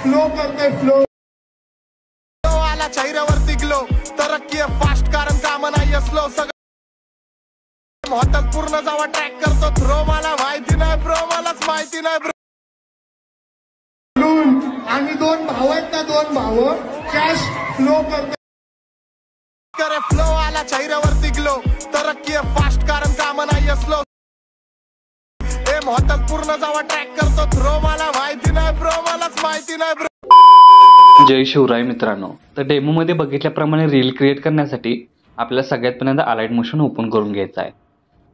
Flow करते flow आला चेहऱ्यावरती ग्लो तरक्की फास्ट कारण काम नाही स्लो सगळं हॉटेल पूर्ण जावा ट्रॅक करतो थ्रो मला माहिती नाही ब्रो मलाच माहिती नाही ब्रो आणि दोन भाव आहेत ना दोन भाव कॅश फ्लो करते करे फ्लो आला चेहऱ्यावरती ग्लो तरक्की फास्ट कारण काम नाही स्लो एम हॉटेल पूर्ण जावा ट्रॅक करतो थ्रो मला माहिती नाही ब्रो मलाच माहिती नाही ब्रो। जय शिवराय मित्रांनो, तर डेमो मध्ये बघितल्याप्रमाणे रील क्रिएट करण्यासाठी आपल्याला सगळ्यात पहिल्यांदा अलाइट मोशन ओपन करून घ्यायचं आहे।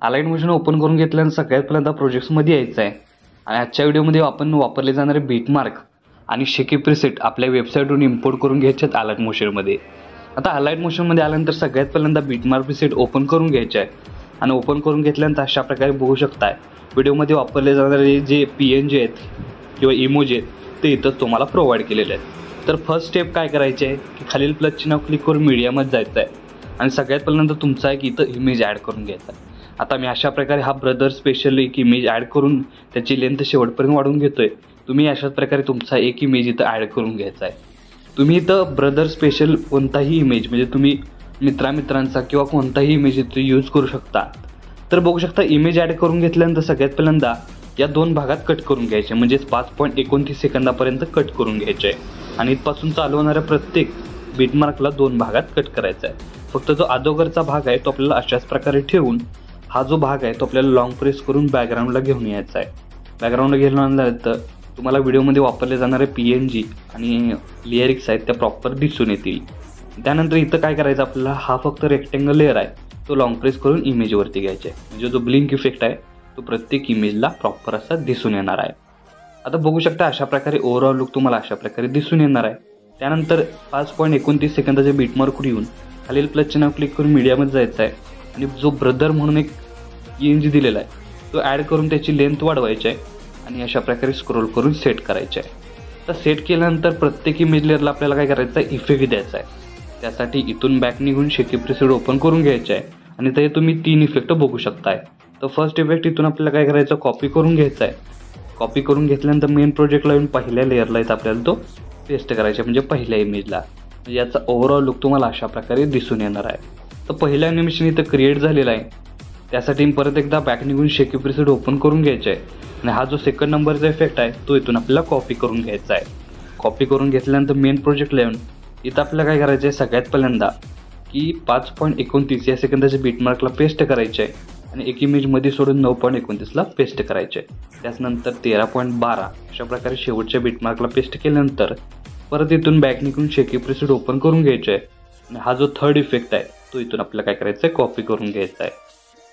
अलाइट मोशन ओपन करून घेतल्यानंतर सगळ्यात पहिल्यांदा प्रोजेक्ट्स मध्ये यायचं आहे आणि आजच्या व्हिडिओमध्ये आपण वापरले जाणारे बीटमार्क आणि शेकी प्रीसेट आपल्या वेबसाईटवरून इम्पोर्ट करून घ्यायचे आहेत अलाइट मोशनमध्ये। आता अलाइट मोशनमध्ये आल्यानंतर सगळ्यात पहिल्यांदा बीटमार्क प्रीसेट ओपन करून घ्यायचे आहे आणि ओपन करून घेतल्यानंतर अशा प्रकारे बघू शकताय व्हिडिओमध्ये वापरले जाणारे जे PNG आहेत किंवा इमोजी आहेत ते इथं तुम्हाला प्रोव्हाइड केलेले आहेत। तर फर्स्ट स्टेप काय करायचे आहे की खालील प्लस चिन्ह क्लिक करून मीडियामध्ये जायचं आहे आणि सगळ्यात पहिल्यांदा तुमचा एक इथं इमेज ॲड करून घ्यायचा आहे। आता मी अशा प्रकारे हा ब्रदर स्पेशल एक इमेज ॲड करून त्याची लेंथ शेवटपर्यंत वाढवून घेतोय। तुम्ही अशाच प्रकारे तुमचा एक इमेज इथं ॲड करून घ्यायचा आहे। तुम्ही इथं ब्रदर स्पेशल कोणताही इमेज म्हणजे तुम्ही मित्रांचा किंवा कोणताही इमेज इथं यूज करू शकता। तर बघू शकता इमेज ॲड करून घेतल्यानंतर सगळ्यात पहिल्यांदा या दोन भागात कट करून घ्यायचे म्हणजेच 5.29 सेकंदापर्यंत कट करून घ्यायचे आहे आणि इथपासून चालू होणाऱ्या प्रत्येक बीटमार्कला दोन भागात कट करायचा आहे। फक्त जो अगोदरचा भाग आहे तो आपल्याला अशाच प्रकारे ठेवून हा जो भाग आहे तो आपल्याला लॉंग प्रेस करून बॅकग्राऊंडला घेऊन यायचा आहे। बॅकग्राऊंडला घेऊन आणल्यानंतर तुम्हाला व्हिडिओमध्ये वापरले जाणारे PNG आणि लिरिक्स आहेत त्या प्रॉपर दिसून येतील। त्यानंतर इथं काय करायचं आपल्याला हा फक्त रेक्टेंगल लेअर आहे तो लॉंग प्रेस करून इमेजवरती घ्यायचा आहे म्हणजे जो ब्लिंक इफेक्ट आहे तो प्रत्येक इमेजला प्रॉपर असा दिसून येणार आहे। आता बघू शकता अशा प्रकारे ओव्हरऑल लुक तुम्हाला अशा प्रकारे दिसून येणार आहे। त्यानंतर 5.29 सेकंदाच्या बीटमार्कवर येऊन खालील प्लस चिन्ह क्लिक करून मीडियामध्ये जायचं आहे आणि जो ब्रदर म्हणून एक PNG दिलेला आहे तो ॲड करून त्याची लेंथ वाढवायची आहे आणि अशा प्रकारे स्क्रोल करून सेट करायचे आहे। तर सेट केल्यानंतर प्रत्येक इमेज लेअरला आपल्याला काय करायचं आहे इफेक्ट द्यायचा आहे। त्यासाठी इथून बॅक निघून शेकी प्रीसेट ओपन करून घ्यायचे आहे आणि ते तुम्ही 3 इफेक्ट बघू शकताय। तर फर्स्ट इफेक्ट इथून आपल्याला काय करायचं कॉपी करून घ्यायचा आहे। कॉपी करून घेतल्यानंतर मेन प्रोजेक्टला येऊन पहिल्या लेअरला इथं आपल्याला तो पेस्ट करायचा म्हणजे पहिल्या इमेजला म्हणजे याचा ओव्हरऑल लुक तुम्हाला अशा प्रकारे दिसून येणार आहे। तर पहिलं ॲनिमेशन इथं क्रिएट झालेला आहे त्यासाठी परत एकदा बॅक निघून शेकी प्रीसेट ओपन करून घ्यायचे आहे आणि हा जो सेकंड नंबरचा इफेक्ट आहे तो इथून आपल्याला कॉपी करून घ्यायचा आहे। कॉपी करून घेतल्यानंतर मेन प्रोजेक्टला येऊन इथं आपल्याला काय करायचं आहे सगळ्यात पहिल्यांदा की 5.29 या सेकंदाच्या बीटमार्कला पेस्ट करायचे आहे आणि एक इमेजमध्ये सोडून 9.29ला पेस्ट करायचे आहे। त्याच्यानंतर 13.12 अशा प्रकारे शेवटच्या बीटमार्कला पेस्ट केल्यानंतर परत इथून बॅक निघून शेकी प्रीसेट ओपन करून घ्यायचे आहे आणि हा जो थर्ड इफेक्ट आहे तो इथून आपल्याला काय करायचं आहे कॉपी करून घ्यायचा आहे।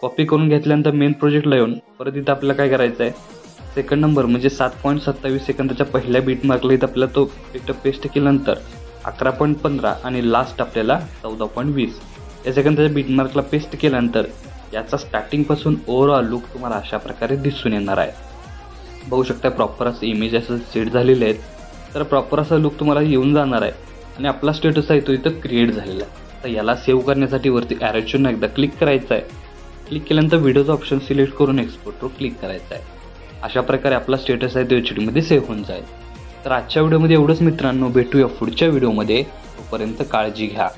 कॉपी करून घेतल्यानंतर मेन प्रोजेक्टला येऊन परत इथं आपल्याला काय करायचं आहे सेकंड नंबर म्हणजे 7.27 सेकंदाच्या पहिल्या बीटमार्कला इथं आपल्याला तो इफेक्ट पेस्ट केल्यानंतर 11.15 आणि लास्ट आपल्याला 14.20 या सेकंदाच्या बीटमार्कला पेस्ट केल्यानंतर याचा स्टार्टिंगपासून ओव्हरऑल लुक तुम्हाला अशा प्रकारे दिसून येणार आहे। बघू शकता प्रॉपर असं इमेज असं सेट झालेले आहेत तर प्रॉपर असा लुक तुम्हाला येऊन जाणार आहे आणि आपला स्टेटस आहे तो इथं क्रिएट झालेला आहे। तर याला सेव्ह करण्यासाठी वरती ॲरोचं एकदा क्लिक करायचं आहे। क्लिक केल्यानंतर व्हिडिओचा ऑप्शन सिलेक्ट करून एक्सपोर्टवर क्लिक करायचं आहे। अशा प्रकारे आपला स्टेटस आहे तो HD मध्ये सेव्ह होऊन जाईल। तर आजच्या व्हिडिओमध्ये एवढंच मित्रांनो, भेटूया पुढच्या व्हिडिओमध्ये, तोपर्यंत काळजी घ्या।